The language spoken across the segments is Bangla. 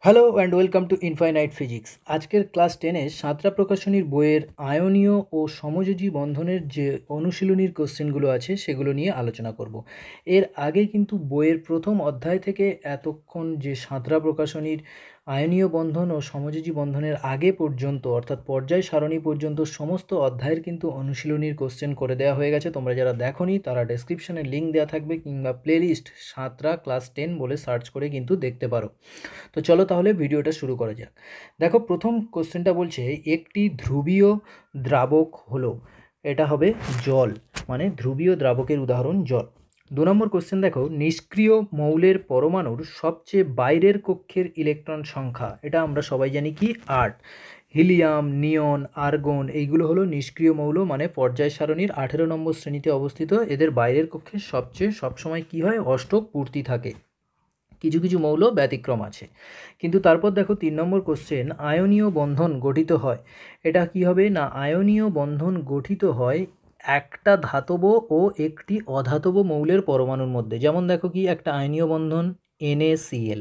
Hello and welcome to infinite physics. আজকের ক্লাস 10-এ সাঁতরা প্রকাশনীর বইয়ের আয়নীয় ও সমযোজী বন্ধনের যে অনুশীলনীর কোশ্চেনগুলো আছে সেগুলো নিয়ে আলোচনা করব। এর আগে কিন্তু বইয়ের প্রথম অধ্যায় থেকে এতক্ষণ যে সাঁতরা প্রকাশনীর আয়নীয় বন্ধন ও সমযোজী বন্ধনের আগে পর্যন্ত অর্থাৎ পর্যায় সারণী পর্যন্ত সমস্ত অধ্যায়ের কিন্তু অনুশীলনীর কোশ্চেন করে দেওয়া হয়ে গেছে। তোমরা যারা দেখোনি তারা ডেসক্রিপশনে লিঙ্ক দেওয়া থাকবে কিংবা প্লেলিস্ট সাঁতরা ক্লাস 10 বলে সার্চ করে কিন্তু দেখতে পারো। তো চলো তাহলে ভিডিওটা শুরু করা যাক। দেখো প্রথম কোশ্চেনটা বলছে একটি ধ্রুবীয় দ্রাবক হলো, এটা হবে জল, মানে ধ্রুবীয় দ্রাবকের উদাহরণ জল। 2 নম্বর কোশ্চেন দেখো নিষ্ক্রিয় মৌলের পরমাণুর সবচেয়ে বাইরের কক্ষের ইলেকট্রন সংখ্যা, এটা আমরা সবাই জানি কি 8। হিলিয়াম, নিয়ন, আর্গন এইগুলো হলো নিষ্ক্রিয় মৌল, মানে পর্যায় সারণীর 18 নম্বর শ্রেণীতে অবস্থিত। এদের বাইরের কক্ষে সবসময় কি হয়, অষ্টক পূর্তি থাকে। কিছু কিছু মৌল ব্যতিক্রম আছে। কিন্তু তারপর দেখো 3 নম্বর কোশ্চেন আয়নীয় বন্ধন গঠিত হয়, এটা কি হবে না, আয়নীয় বন্ধন গঠিত হয় একটা ধাতব ও একটি অধাতব মৌলের পরমাণুর মধ্যে। যেমন দেখো কি একটা আয়নীয় বন্ধন NaCl,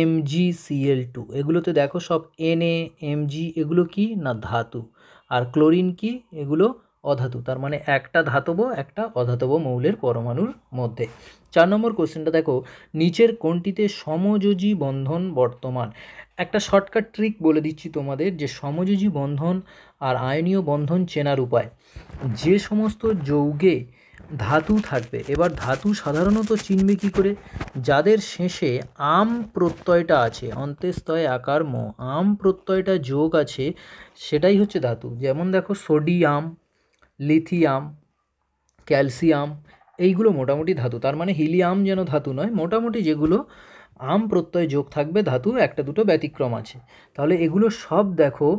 MgCl2, এগুলোতে দেখো সব Na Mg এগুলো কি না ধাতু, আর ক্লোরিন কি, এগুলো অধাতু। তার মানে একটা ধাতব একটা অধাতব মৌলের পরমাণুর মধ্যে। 4 নম্বর কোশ্চেনটা দেখো নিচের কোনটিতে সমযোজী বন্ধন বর্তমান। একটা শর্টকাট ট্রিক বলে দিচ্ছি তোমাদের, যে সমযোজী বন্ধন আর আয়নীয় বন্ধন চেনার উপায়। যে সমস্ত যৌগে ধাতু থাকবে, এবার ধাতু সাধারণত চিনবে কী করে, যাদের শেষে আম প্রত্যয়টা আছে, অন্ত্যেস্তয় আকার ম, আম প্রত্যয়টা যোগ আছে, সেটাই হচ্ছে ধাতু। যেমন দেখো সোডিয়াম, লিথিয়াম, ক্যালসিয়াম, এইগুলো মোটামুটি ধাতু। তার মানে হিলিয়াম যেন ধাতু নয়, মোটামুটি যেগুলো আম প্রত্যয় যোগ থাকবে ধাতু, একটা দুটো ব্যতিক্রম আছে। তাহলে এগুলো সব দেখো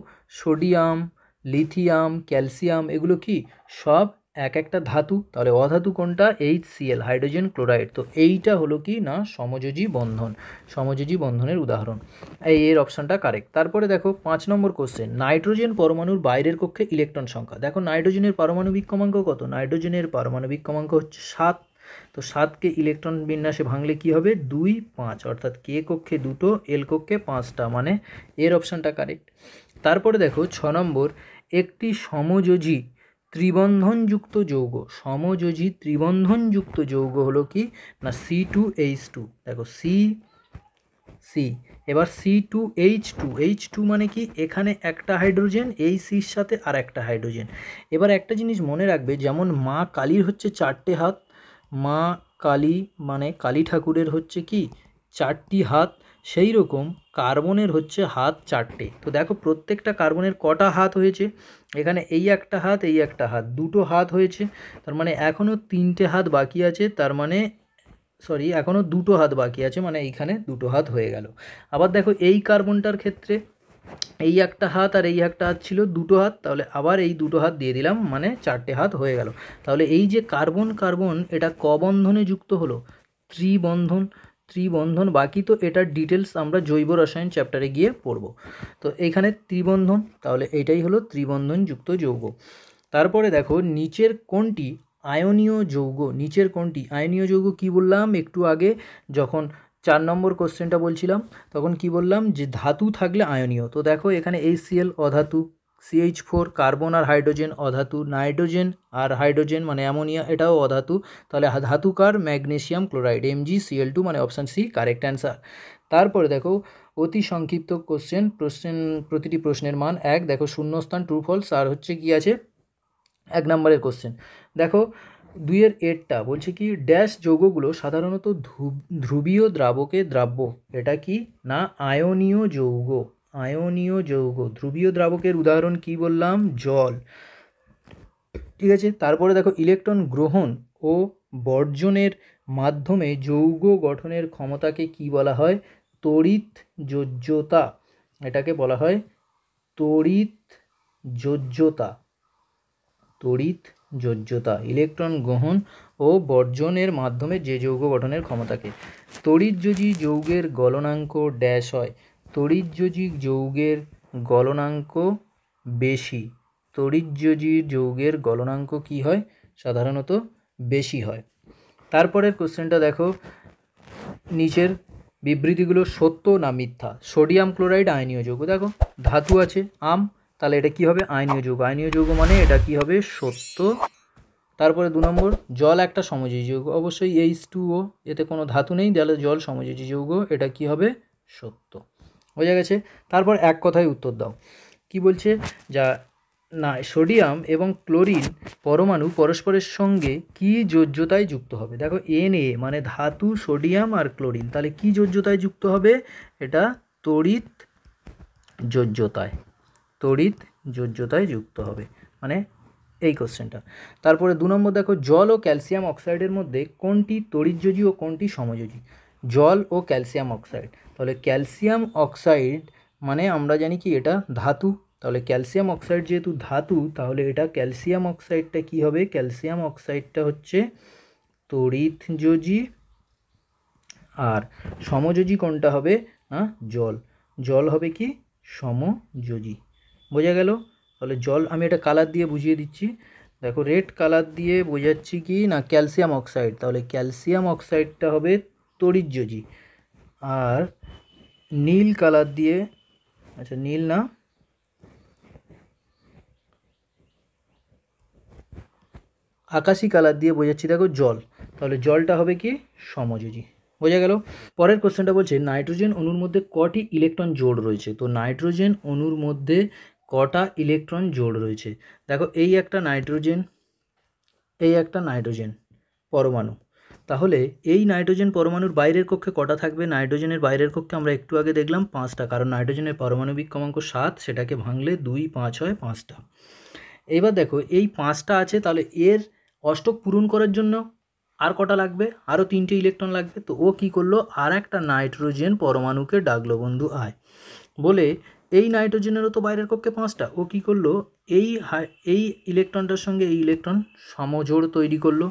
সোডিয়াম, লিথিয়াম, ক্যালসিয়াম, এগুলো কি সব এক একটা ধাতু। তাহলে অধাতু কোনটা, HCl, হাইড্রোজেন ক্লোরাইড। তো এইটা হলো কি না সমযোজী বন্ধন, সমযোজী বন্ধনের উদাহরণ। এর অপশানটা কারেক্ট। তারপরে দেখো 5 নম্বর কোশ্চেন নাইট্রোজেন পরমাণুর বাইরের কক্ষে ইলেকট্রন সংখ্যা। দেখো নাইট্রোজেনের পারমাণবিক ক্রমাঙ্ক কত, নাইট্রোজেনের পারমাণবিক ক্রমাঙ্ক হচ্ছে 7। তো 7কে ইলেকট্রন বিন্যাসে ভাঙলে কি হবে, 2, 5, অর্থাৎ কে কক্ষে 2টো, এল কক্ষে 5টা, মানে এর অপশানটা কারেক্ট। তারপরে দেখো 6 নম্বর একটি সমযোজী ত্রিবন্ধনযুক্ত যৌগ, সমযোজী ত্রিবন্ধনযুক্ত যৌগ হলো কি না C2H2। দেখো সি, এবার C2H2 মানে কি, এখানে একটা হাইড্রোজেন, এই সির সাথে আর একটা হাইড্রোজেন। এবার একটা জিনিস মনে রাখবে, যেমন মা কালীর হচ্ছে 4টে হাত, মা কালী মানে কালী ঠাকুরের হচ্ছে কি 4টি হাত, সেই রকম কার্বনের হচ্ছে হাত 4টে। তো দেখো প্রত্যেকটা কার্বনের কটা হাত হয়েছে, এখানে এই একটা হাত, এই একটা হাত, 2টো হাত হয়েছে। তার মানে এখনও 3টে হাত বাকি আছে, তার মানে এখনও 2টো হাত বাকি আছে, মানে এইখানে 2টো হাত হয়ে গেল। আবার দেখো এই কার্বনটার ক্ষেত্রে এই একটা হাত আর এই একটা হাত ছিল 2টো হাত, তাহলে আবার এই 2টো হাত দিয়ে দিলাম, মানে 4টে হাত হয়ে গেল। তাহলে এই যে কার্বন কার্বন, এটা কবন্ধনে যুক্ত হলো, ত্রিবন্ধন। বাকি তো এটার ডিটেলস আমরা জৈব রসায়ন চ্যাপ্টারে গিয়ে পড়ব। তো এইখানে ত্রিবন্ধন, তাহলে এইটাই হলো ত্রিবন্ধনযুক্ত যৌগ। তারপরে দেখো নিচের কোনটি আয়নীয় যৌগ, নিচের কোনটি আয়নীয় যৌগ, কি বললাম একটু আগে যখন 4 নম্বর কোশ্চেনটা বলছিলাম, তখন কি বললাম যে ধাতু থাকলে আয়নীয়। তো দেখো এখানে HCl অধাতু, CH4 কার্বন আর হাইড্রোজেন অধাতু, নাইট্রোজেন আর হাইড্রোজেন মানে অ্যামোনিয়া এটাও অধাতু। তাহলে ধাতুকার ম্যাগনেসিয়াম ক্লোরাইড MgCl2, মানে অপশান সি কারেক্ট অ্যান্সার। তারপরে দেখো অতি সংক্ষিপ্ত কোশ্চেন, প্রতিটি প্রশ্নের মান 1। দেখো শূন্যস্থান ট্রু ফলস, আর হচ্ছে কি আছে 1 নম্বরের কোশ্চেন। দেখো 2-এর এরটা বলছে কি ড্যাশ যৌগগুলো সাধারণত ধ্রুবীয় দ্রাবকে দ্রাব্য, এটা কি না আয়নীয় যৌগ, আয়নীয় যৌগ। ধ্রুবীয় দ্রাবকের উদাহরণ কি বললাম, জল, ঠিক আছে। তারপরে দেখো ইলেকট্রন গ্রহণ ও বর্জনের মাধ্যমে যৌগ গঠনের ক্ষমতাকে কি বলা হয়, তড়িৎযোজ্যতা, এটাকে বলা হয় তড়িৎযোজ্যতা। ইলেকট্রন গ্রহণ ও বর্জনের মাধ্যমে যে যৌগ গঠনের ক্ষমতাকে। তড়িৎযোজী যৌগের গলনাঙ্ক ড্যাশ হয়, তড়িৎযোজী যৌগের গলনাঙ্ক বেশি, তড়িৎযোজী যৌগের গলনাঙ্ক কি হয়, সাধারণত বেশি হয়। তারপরের কোশ্চেনটা দেখো নিচের বিবৃতিগুলো সত্য না মিথ্যা। সোডিয়াম ক্লোরাইড আয়নীয় যৌগ, দেখো ধাতু আছে আম, তাহলে এটা কি হবে আয়নীয় যৌগ, আয়নীয় যৌগ মানে এটা কি হবে সত্য। তারপরে 2 নম্বর জল একটা সমযোজী যৌগ, অবশ্যই H2O, এতে কোনো ধাতু নেই, তাহলে জল সমযোজী যৌগ, এটা কি হবে সত্য। বোঝা গেছে। তারপর এক কথায় উত্তর দাও। কি বলছে যা না সোডিয়াম এবং ক্লোরিন পরমাণু পরস্পরের সঙ্গে কি যোজ্যতায় যুক্ত হবে। দেখো Na মানে ধাতু সোডিয়াম আর ক্লোরিন, তাহলে কি যোজ্যতায় যুক্ত হবে, এটা তড়িৎ যোজ্যতায়, তড়িৎ যোজ্যতায় যুক্ত হবে, মানে এই কোশ্চেনটা। তারপরে 2 নম্বর দেখো জল ও ক্যালসিয়াম অক্সাইডের মধ্যে কোনটি তড়িৎযোজী ও কোনটি সমযোজী। জল ও ক্যালসিয়াম অক্সাইড, তাহলে ক্যালসিয়াম অক্সাইড মানে আমরা জানি কি এটা ধাতু, তাহলে ক্যালসিয়াম অক্সাইড যেহেতু ধাতু, তাহলে এটা ক্যালসিয়াম অক্সাইডটা কি হবে, ক্যালসিয়াম অক্সাইডটা হচ্ছে তড়িৎযোজী, আর সমযোজী কোনটা হবে না জল, জল হবে কি সমযোজী। বোঝা গেল। তাহলে জল আমি এটা কালার দিয়ে বুঝিয়ে দিচ্ছি, দেখো রেড কালার দিয়ে বোঝাচ্ছি কি না ক্যালসিয়াম অক্সাইড, তাহলে ক্যালসিয়াম অক্সাইডটা হবে তড়িৎযোজী, আর নীল কালার দিয়ে, আচ্ছা নীল না আকাশি কালার দিয়ে বোঝাচ্ছি দেখো জল, তাহলে জলটা হবে কি সমযোজী। বোঝা গেল। পরের কোশ্চেনটা বলছে নাইট্রোজেন অণুর মধ্যে কটি ইলেকট্রন জোড় রয়েছে। তো নাইট্রোজেন অণুর মধ্যে কটা ইলেকট্রন জোড় রয়েছে, দেখো এই একটা নাইট্রোজেন, এই একটা নাইট্রোজেন পরমাণু, তাহলে এই নাইট্রোজেন পরমাণুর বাইরের কক্ষে কটা থাকবে, নাইট্রোজেনের বাইরের কক্ষে আমরা একটু আগে দেখলাম 5টা, কারণ নাইট্রোজেনের পারমাণবিক ক্রমাঙ্ক 7, সেটাকে ভাঙলে 2 5 হয় 5টা। এবার দেখো এই 5টা আছে, তাহলে এর অষ্টক পূরণ করার জন্য আর কটা লাগবে, আরও 3টে ইলেকট্রন লাগবে। তো ও কি করলো, আর একটা নাইট্রোজেন পরমাণুকে ডাকলো বন্ধু আয় বলে, এই নাইট্রোজেনেরও তো বাইরের কক্ষে 5টা, ও কি করলো এই ইলেকট্রনটার সঙ্গে এই ইলেকট্রন সমজোড় তৈরি করলো,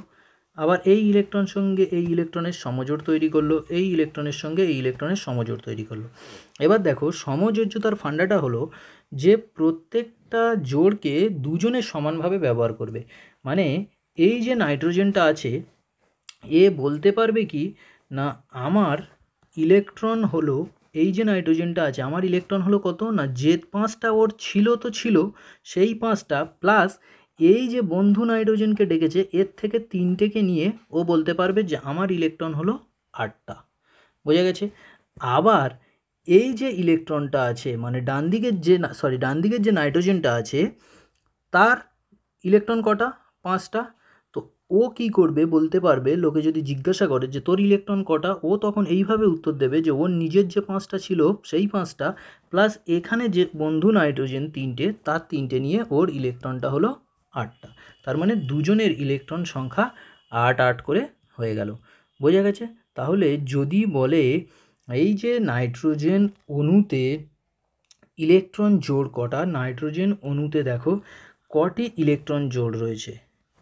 আবার এই ইলেকট্রন সঙ্গে এই ইলেকট্রনের সমজোড় তৈরি করলো, এই ইলেকট্রনের সঙ্গে এই ইলেকট্রনের সমজোড় তৈরি করলো। এবার দেখো সমযোজ্যতার ফান্ডাটা হলো যে প্রত্যেকটা জোড়কে দুজনে সমানভাবে ব্যবহার করবে, মানে এই যে নাইট্রোজেনটা আছে এ বলতে পারবে কি না আমার ইলেকট্রন হলো, এই যে নাইট্রোজেনটা আছে আমার ইলেকট্রন হলো কত না যে 5টা ওর ছিল তো ছিল সেই 5টা প্লাস এই যে বন্ধু নাইট্রোজেনকে ডেকেছে এর থেকে 3টেকে নিয়ে ও বলতে পারবে যে আমার ইলেকট্রন হলো 8টা। বোঝা গেছে। আবার এই যে ইলেকট্রনটা আছে মানে ডান দিকের যে নাইট্রোজেনটা আছে তার ইলেকট্রন কটা, 5টা। তো ও কি করবে বলতে পারবে, লোকে যদি জিজ্ঞাসা করে যে তোর ইলেকট্রন কটা, ও তখন এইভাবে উত্তর দেবে যে ওর নিজের যে 5টা ছিল সেই 5টা প্লাস এখানে যে বন্ধু নাইট্রোজেন 3টে তার 3টে নিয়ে ওর ইলেকট্রনটা হলো 8টা। তার মানে দুজনের ইলেকট্রন সংখ্যা 8 8 করে হয়ে গেল। বোঝা গেছে। তাহলে যদি বলে এই যে নাইট্রোজেন অণুতে ইলেকট্রন জোড় কটা, নাইট্রোজেন অণুতে দেখো কটি ইলেকট্রন জোড় রয়েছে,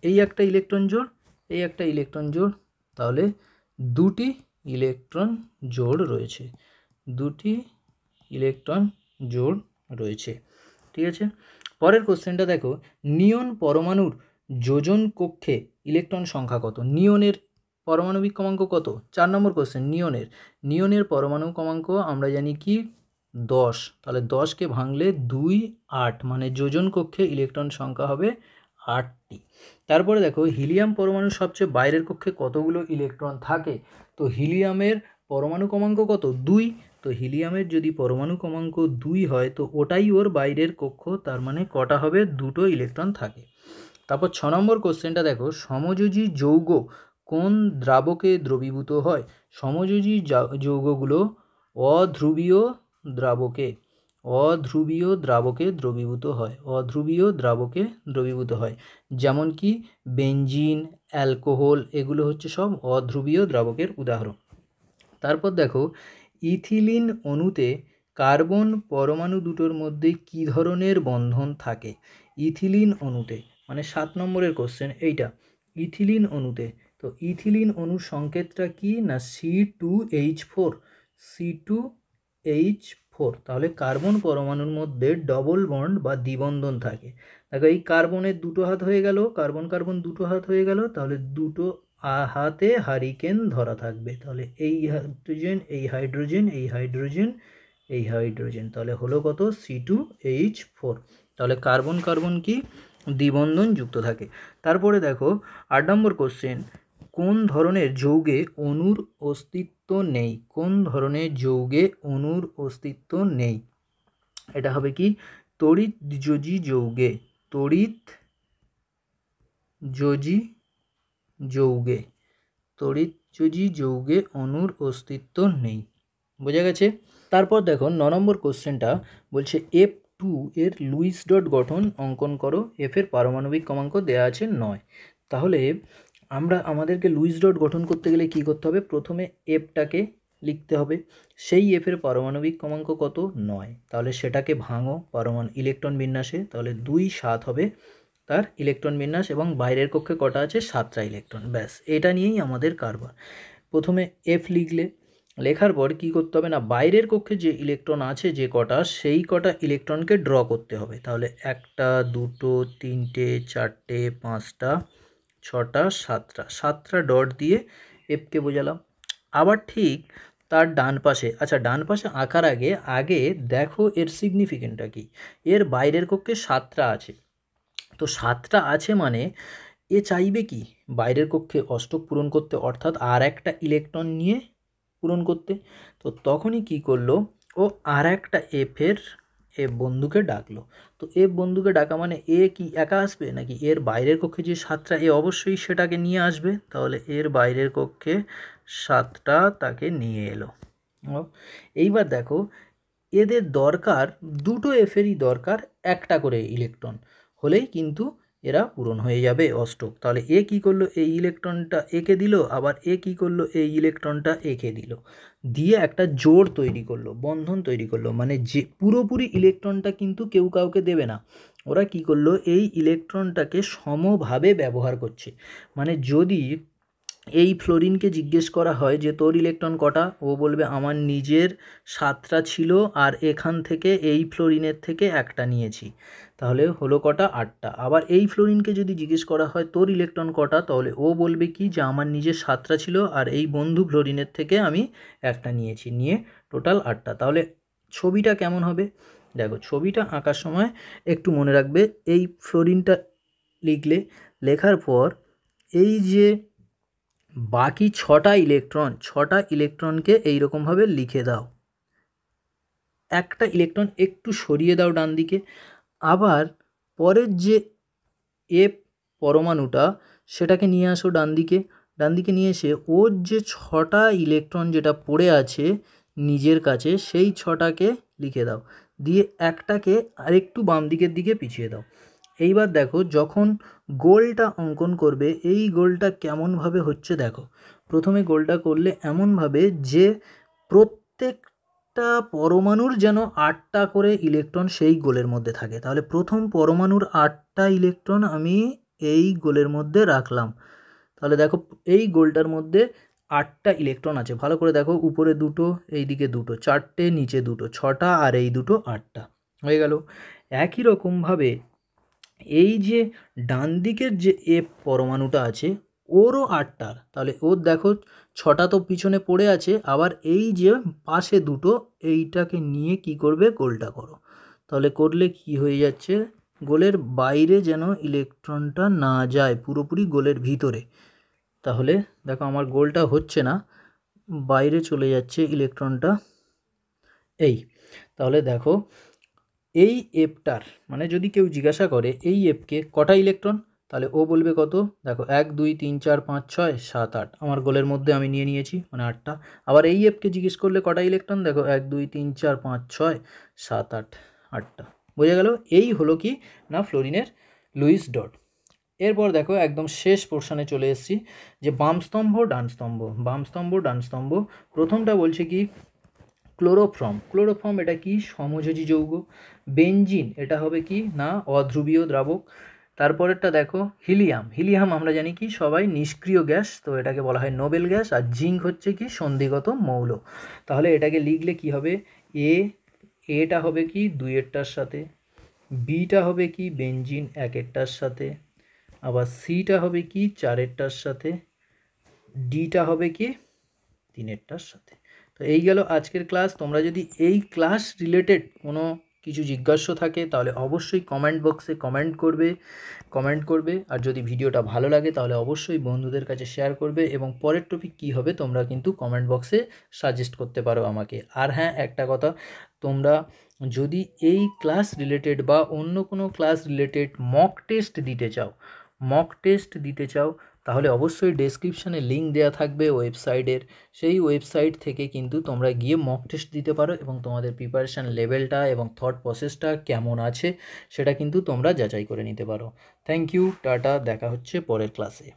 এই একটা ইলেকট্রন জোড়, এই একটা ইলেকট্রন জোড়, তাহলে 2টি ইলেকট্রন জোড় রয়েছে, 2টি ইলেকট্রন জোড় রয়েছে। ঠিক আছে। পরের কোশ্চেনটা দেখো নিয়ন পরমাণুর যোজন কক্ষে ইলেকট্রন সংখ্যা কত। নিয়নের পারমাণবিক ক্রমাঙ্ক কত, 4 নম্বর কোশ্চেন। নিয়নের পরমাণু ক্রমাঙ্ক আমরা জানি কি 10, তাহলে 10কে ভাঙলে 2 8, মানে যোজন কক্ষে ইলেকট্রন সংখ্যা হবে 8টি। তারপরে দেখো হিলিয়াম পরমাণুর সবচেয়ে বাইরের কক্ষে কতগুলো ইলেকট্রন থাকে। তো হিলিয়ামের পরমাণু ক্রমাঙ্ক কত 2, তো হিলিয়ামের যদি পরমাণু ক্রমাঙ্ক 2 হয় তো ওটাই ওর বাইরের কক্ষ, তার মানে কটা হবে 2টো ইলেকট্রন থাকে। তারপর 6 নম্বর কোশ্চেনটা দেখো সমযোজী যৌগ কোন দ্রাবকে দ্রবীভূত হয়। সমযোজী যৌগগুলো অধ্রুবীয় দ্রাবকে দ্রবীভূত হয়, অধ্রুবীয় দ্রাবকে দ্রবীভূত হয়, যেমন কি বেনজিন, অ্যালকোহল, এগুলো হচ্ছে সব অধ্রুবীয় দ্রাবকের উদাহরণ। তারপর দেখো ইথিলিন অণুতে কার্বন পরমাণু দুটোর মধ্যে কী ধরনের বন্ধন থাকে। ইথিলিন অণুতে মানে 7 নম্বরের কোশ্চেন এইটা, ইথিলিন অণুতে। তো ইথিলিন অণুর সংকেতটা কি না C2H4, C2H4, তাহলে কার্বন পরমাণুর মধ্যে ডবল বন্ড বা দ্বিবন্ধন থাকে। দেখো এই কার্বনের দুটো হাত হয়ে গেল, কার্বন কার্বন দুটো হাত হয়ে গেল, তাহলে দুটো হাতে হারিকেন ধরা থাকবে। তাহলে এই হাইড্রোজেন, এই হাইড্রোজেন, এই হাইড্রোজেন, এই হাইড্রোজেন, তাহলে হলো কত C2H4। তাহলে কার্বন কার্বন কি দ্বিবন্ধন যুক্ত থাকে। তারপরে দেখো 8 নম্বর কোশ্চেন, কোন ধরনের যৌগে অণুর অস্তিত্ব নেই? কোন ধরনের যৌগে অণুর অস্তিত্ব নেই? এটা হবে কি তড়িৎযোজী যৌগে। তড়িৎযোজী যৌগে, তড়িৎযোজী যৌগে অণুর অস্তিত্ব নেই। বোঝা গেছে? তারপর দেখো 9 নম্বর কোশ্চেনটা বলছে F2 এর লুইস ডট গঠন অঙ্কন করো। এফ এর পারমাণবিক ক্রমাঙ্ক দেওয়া আছে 9। তাহলে আমাদেরকে লুইস ডট গঠন করতে গেলে কি করতে হবে? প্রথমে এফটাকে লিখতে হবে, সেই এফের পারমাণবিক ক্রমাঙ্ক কত? 9। তাহলে সেটাকে ভাঙো ইলেকট্রন বিন্যাসে, তাহলে 2 7 হবে তার ইলেকট্রন বিন্যাস, এবং বাইরের কক্ষে কটা আছে? 7টা ইলেকট্রন। ব্যাস, এটা নিয়েই আমাদের কারবার। প্রথমে এফ লিখলে, লেখার পর কি করতে হবে না, বাইরের কক্ষে যে ইলেকট্রন আছে যে কটা, সেই কটা ইলেকট্রনকে ড্র করতে হবে। তাহলে 1টা 2টো 3টে 4টে 5টা 6টা 7টা ডট দিয়ে এফকে বোঝালাম। আবার ঠিক তার ডান পাশে, আচ্ছা ডান পাশে আঁকার আগে দেখো এর সিগনিফিকেন্টটা কি। এর বাইরের কক্ষে 7টা আছে, তো 7টা আছে মানে এ চাইবে কি বাইরের কক্ষে অষ্টক পূরণ করতে, অর্থাৎ আর একটা ইলেকট্রন নিয়ে পূরণ করতে। তো তখনই কি করলো, ও আর একটা এফ বন্ধুকে ডাকলো। তো এফ বন্ধুকে ডাকা মানে এ কি একা আসবে নাকি? এর বাইরের কক্ষে যে 7টা, এ অবশ্যই সেটাকে নিয়ে আসবে। তাহলে এর বাইরের কক্ষে 7টা তাকে নিয়ে এলো। এইবার দেখো এদের দরকার, দুটো এফেরই দরকার একটা করে ইলেকট্রন হলেই কিন্তু এরা পূরণ হয়ে যাবে অষ্টক। তাহলে এ কি করলো, এই ইলেকট্রনটা একে দিল, আবার এ কি করলো, এই ইলেকট্রনটা একে দিল, দিয়ে একটা জোড় তৈরি করলো, বন্ধন তৈরি করলো। মানে যে পুরোপুরি ইলেকট্রনটা কিন্তু কেউ কাউকে দেবে না, ওরা কি করলো, এই ইলেকট্রনটাকে সমভাবে ব্যবহার করছে। মানে যদি এই ফ্লোরিনকে জিজ্ঞেস করা হয় যে তোর ইলেকট্রন কটা, ও বলবে আমার নিজের 7টা ছিল, আর এখান থেকে এই ফ্লোরিনের থেকে একটা নিয়েছি, তাহলে হলো কটা? 8টা। আবার এই ফ্লোরিনকে যদি জিজ্ঞেস করা হয় তোর ইলেকট্রন কটা, তাহলে ও বলবে কি যে আমার নিজের 7টা ছিল, আর এই বন্ধু ফ্লোরিনের থেকে আমি একটা নিয়েছি, নিয়ে টোটাল 8টা। তাহলে ছবিটা কেমন হবে? দেখো ছবিটা আঁকার সময় একটু মনে রাখবে, এই ফ্লোরিনটা লিখলে, লেখার পর এই যে বাকি 6টা ইলেকট্রনকে এইরকমভাবে লিখে দাও। একটা ইলেকট্রন একটু সরিয়ে দাও ডান দিকে। আবার পরের যে এফ পরমাণুটা, সেটাকে নিয়ে আসো ডান দিকে নিয়ে এসে ওর যে 6টা ইলেকট্রন যেটা পড়ে আছে নিজের কাছে, সেই 6টাকে লিখে দাও, দিয়ে একটাকে আরেকটু বাম দিকের দিকে পিছিয়ে দাও। এইবার দেখো যখন গোলটা অঙ্কন করবে, এই গোলটা কেমনভাবে হচ্ছে দেখো। প্রথমে গোলটা করলে এমনভাবে যে প্রত্যেকটা পরমাণুর যেন 8টা করে ইলেকট্রন সেই গোলের মধ্যে থাকে। তাহলে প্রথম পরমাণুর 8টা ইলেকট্রন আমি এই গোলের মধ্যে রাখলাম। তাহলে দেখো এই গোলটার মধ্যে 8টা ইলেকট্রন আছে, ভালো করে দেখো, উপরে 2টো, এই দিকে 2টো, 4টে, নিচে 2টো, 6টা, আর এই 2টো 8টা হয়ে গেল। একই রকমভাবে এই যে ডান দিকের যে এফ পরমাণুটা আছে, ওরও 8টার, তাহলে ওর দেখো 6টা তো পিছনে পড়ে আছে, আবার এই যে পাশে 2টো, এইটাকে নিয়ে কি করবে, গোলটা করো। তাহলে করলে কি হয়ে যাচ্ছে, গোলের বাইরে যেন ইলেকট্রনটা না যায়, পুরোপুরি গোলের ভিতরে। তাহলে দেখো আমার গোলটা হচ্ছে না, বাইরে চলে যাচ্ছে ইলেকট্রনটা। তাহলে দেখো এই এফটার মানে যদি কেউ জিজ্ঞাসা করে এই এফকে কটা ইলেকট্রন, তাহলে ও বলবে কত, দেখো 1 2 3 4 5 6 7 8, আমার গোলের মধ্যে আমি নিয়ে নিয়েছি মানে 8টা। আবার এই এফকে জিজ্ঞেস করলে কটা ইলেকট্রন, দেখো 1 2 3 4 5 6 7 8, 8টা। বোঝা গেল? এই হলো কি না ফ্লোরিনের লুইস ডট। এরপর দেখো একদম শেষ পোর্শনে চলে এসেছি, যে বাম স্তম্ভ ডান স্তম্ভ। প্রথমটা বলছে কি ক্লোরোফর্ম এটা কি সমযোজী যৌগ। বেনজিন এটা হবে কি না অধ্রুবীয় দ্রাবক। তারপরেরটা দেখো হিলিয়াম আমরা জানি কি সবাই নিষ্ক্রিয় গ্যাস, তো এটাকে বলা হয় নোবেল গ্যাস। আর জিঙ্ক হচ্ছে কি সন্ধিগত মৌল। তাহলে এটাকে লিখলে কি হবে, এটা হবে কি 2এরটার সাথে, বিটা হবে কি বেনজিন 1এরটার সাথে, আবার সিটা হবে কি 4এরটার সাথে, ডিটা হবে কি 3-এরটার সাথে। তো এই গেল আজকের ক্লাস। তোমরা যদি এই ক্লাস রিলেটেড কোনো কিছু জিজ্ঞাসা থাকে তাহলে অবশ্যই কমেন্ট বক্সে কমেন্ট করবে। আর যদি ভিডিওটা ভালো লাগে তাহলে অবশ্যই বন্ধুদের কাছে শেয়ার করবে, এবং পরের টপিক কী হবে তোমরা কিন্তু কমেন্ট বক্সে সাজেস্ট করতে পারো আমাকে। আর হ্যাঁ, একটা কথা, তোমরা যদি এই ক্লাস রিলেটেড বা অন্য কোনো ক্লাস রিলেটেড মক টেস্ট দিতে চাও তাহলে অবশ্যই ডেসক্রিপশানে লিঙ্ক দেওয়া থাকবে ওয়েবসাইটের। সেই ওয়েবসাইট থেকে কিন্তু তোমরা গিয়ে মক টেস্ট দিতে পারো এবং তোমাদের প্রিপারেশান লেভেলটা এবং থট প্রসেসটা কেমন আছে সেটা কিন্তু তোমরা যাচাই করে নিতে পারো। থ্যাংক ইউ, টাটা, দেখা হচ্ছে পরের ক্লাসে।